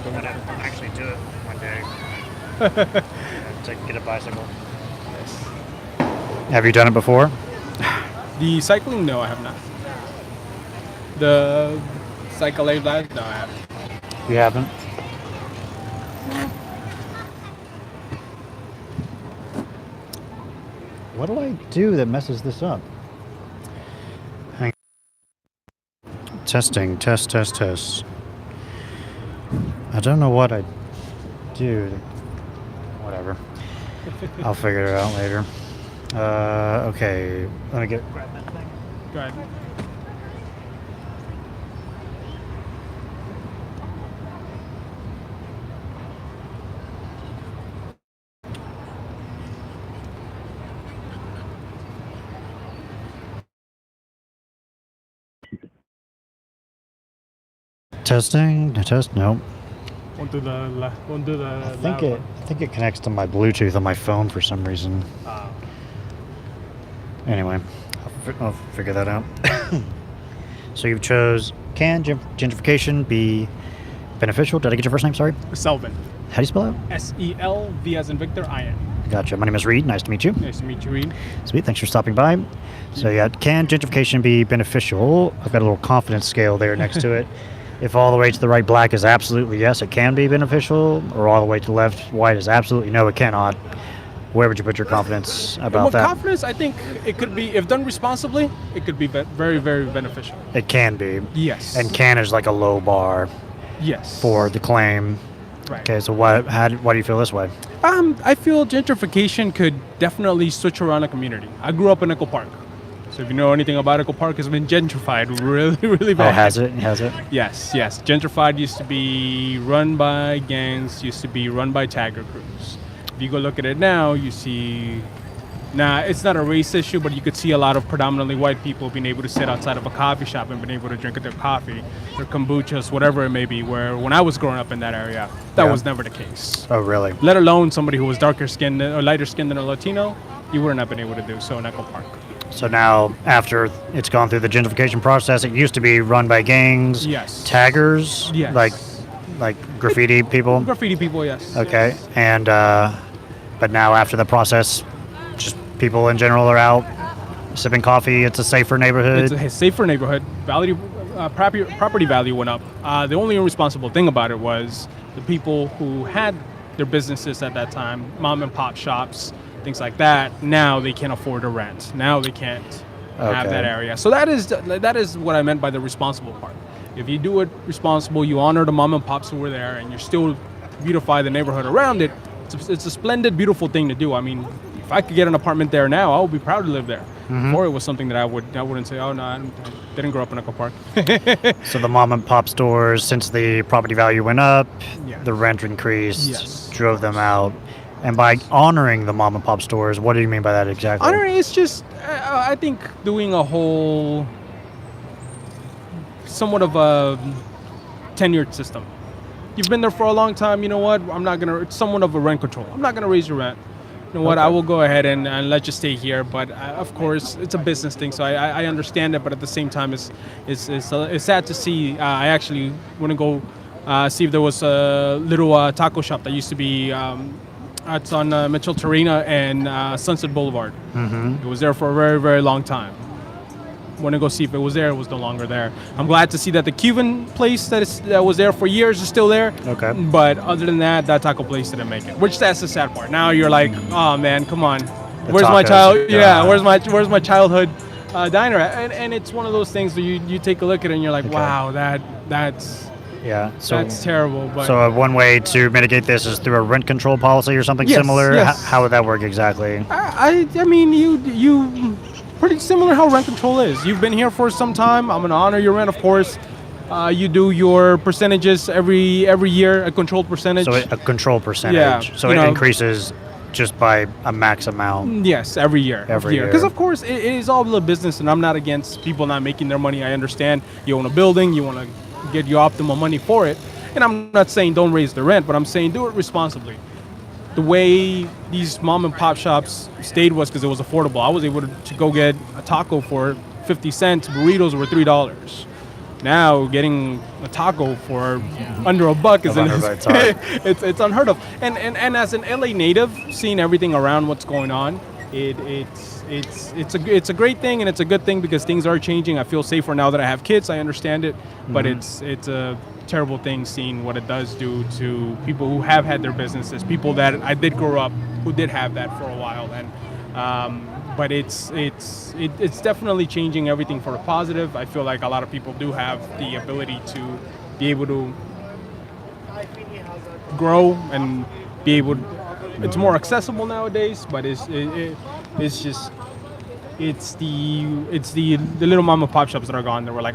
I'm gonna actually do it one day. To get a bicycle. Yes. Have you done it before? The cycling? No, I have not. The cycle life? No, I haven't. You haven't? What do I do that messes this up? Hang Testing, test. I don't know what I do. Whatever. I'll figure it out later. Okay. Let me grab that thing. Go ahead. Testing, test. Nope. Won't do the. I think it connects to my Bluetooth on my phone for some reason. Anyway, I'll figure that out. So you chose, can gentrification be beneficial? Did I get your first name? Sorry. Selvin. How do you spell it? SELV as in Victor, IN. Gotcha. My name is Reed. Nice to meet you. Nice to meet you, Reed. Sweet. Thanks for stopping by. So yeah, can gentrification be beneficial? I've got a little confidence scale there next to it. If all the way to the right black is absolutely yes, it can be beneficial, or all the way to the left white is absolutely no, it cannot. Where would you put your confidence about that? Confidence, I think it could be, if done responsibly, it could be very, very beneficial. It can be. Yes. And can is like a low bar. Yes. For the claim. Right. Okay, so why do you feel this way? I feel gentrification could definitely switch around a community. I grew up in Echo Park. So if you know anything about Echo Park, it's been gentrified really, really bad. Oh, has it? Has it? Yes. Gentrified used to be run by gangs, used to be run by tagger crews. If you go look at it now, you see, it's not a race issue, but you could see a lot of predominantly white people being able to sit outside of a coffee shop and being able to drink their coffee, their kombuchas, whatever it may be, where when I was growing up in that area, that was never the case. Oh, really? Let alone somebody who was darker skinned or lighter skinned than a Latino, you wouldn't have been able to do so in Echo Park. So now, after it's gone through the gentrification process, it used to be run by gangs, taggers, like graffiti people. Graffiti people, yes. Okay, yes. And but now after the process, just people in general are out sipping coffee. It's a safer neighborhood. It's a safer neighborhood. Property value went up. The only irresponsible thing about it was the people who had their businesses at that time, mom and pop shops, things like that. Now they can't afford to rent. Now they can't have that area. So that is what I meant by the responsible part. If you do it responsible, you honor the mom and pops who were there, and you still beautify the neighborhood around it. It's a splendid, beautiful thing to do. I mean, if I could get an apartment there now, I would be proud to live there. Mm-hmm. Or it was something that I wouldn't say, oh no, I didn't grow up in Echo Park. So the mom and pop stores, since the property value went up, the rent increased, drove them out. And by honoring the mom and pop stores, what do you mean by that exactly? Honoring is just, I think, doing a whole, somewhat of a tenured system. You've been there for a long time. You know what? It's somewhat of a rent control. I'm not going to raise your rent. You know what? I will go ahead and let you stay here. But of course, it's a business thing, so I understand it. But at the same time, it's sad to see. I actually want to go see if there was a little taco shop that used to be. It's on Mitchell Terena and Sunset Boulevard. Mm-hmm. It was there for a very, very long time. Want to go see if it was there. It was no longer there. I'm glad to see that the Cuban place that was there for years is still there. Okay. But other than that taco place didn't make it. Which that's the sad part. Now you're like, oh man, come on. Where's my child? Yeah. Where's my childhood diner at? And it's one of those things where you take a look at it and you're like, wow, that's. Yeah, so that's terrible. But so one way to mitigate this is through a rent control policy or something similar. Yes. How would that work exactly? I mean, you pretty similar how rent control is. You've been here for some time. I'm gonna honor your rent, of course. You do your percentages every year, a controlled percentage. So a controlled percentage. Yeah. So it increases just by a max amount. Yes, every year. Every year. Because of course it is all a business, and I'm not against people not making their money. I understand. You own a building, you want to get your optimal money for it. And I'm not saying don't raise the rent, but I'm saying do it responsibly. The way these mom and pop shops stayed was because it was affordable. I was able to go get a taco for 50 cents. Burritos were $3. Now getting a taco for under $1 is It's hard. it's unheard of. And as an LA native, seeing everything around what's going on, it's a great thing, and it's a good thing because things are changing. I feel safer now that I have kids. I understand it, but it's a terrible thing seeing what it does do to people who have had their businesses, people that I did grow up who did have that for a while, and but it's definitely changing everything for the positive. I feel like a lot of people do have the ability to be able to grow and be able. It's more accessible nowadays, but it's just it's the little mom and pop shops that are gone. That we're like,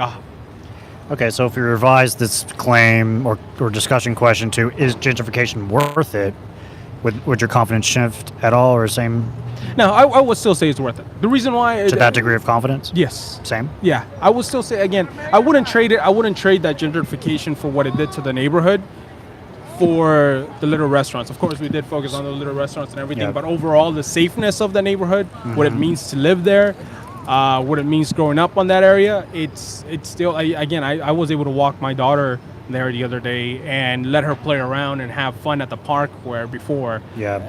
Okay, so if we revise this claim or discussion question to is gentrification worth it, would your confidence shift at all or same No, I would still say it's worth it. The reason why to that degree of confidence? Yes. Same? Yeah, I would still say again, I wouldn't trade it. I wouldn't trade that gentrification for what it did to the neighborhood for the little restaurants. Of course, we did focus on the little restaurants and everything, Yeah. but overall, the safeness of the neighborhood, what it means to live there, what it means growing up on that area, it's still. I was able to walk my daughter there the other day and let her play around and have fun at the park where before, Yeah.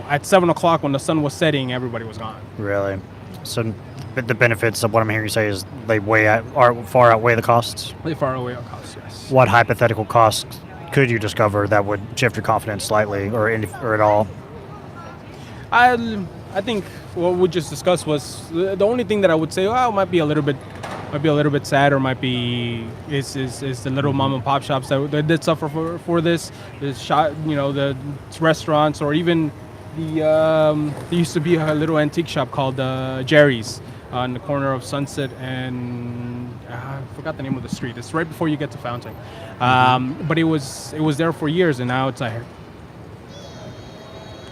at 7 o'clock when the sun was setting, everybody was gone. Really? So the benefits of what I'm hearing you say is they far outweigh the costs? They far away our costs, yes. What hypothetical costs could you discover that would shift your confidence slightly or at all? I think what we just discussed was the only thing that I would say, might be a little bit sad, or might be is the little mom and pop shops that did suffer for this. The shop, the restaurants, or even there used to be a little antique shop called Jerry's on the corner of Sunset and I forgot the name of the street. It's right before you get to Fountain, but it was there for years, and now it's a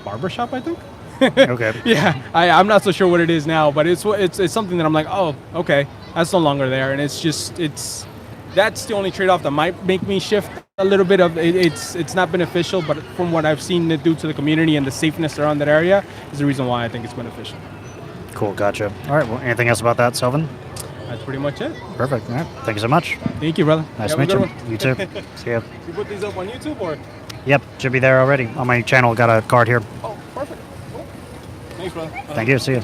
barbershop, I think. Okay. Yeah, I'm not so sure what it is now, but it's something that I'm like, oh, okay, that's no longer there, and that's the only trade-off that might make me shift a little bit of it's not beneficial, but from what I've seen it do to the community and the safeness around that area is the reason why I think it's beneficial. Cool, gotcha. All right, well, anything else about that, Selvin? That's pretty much it. Perfect. All right, thank you so much. Thank you, brother. Nice You to meet have a you. good one. You too. See ya. You put these up on YouTube, or? Yep, should be there already. On my channel, got a card here. Oh, perfect. Cool. Thanks, brother. Thank you. See you.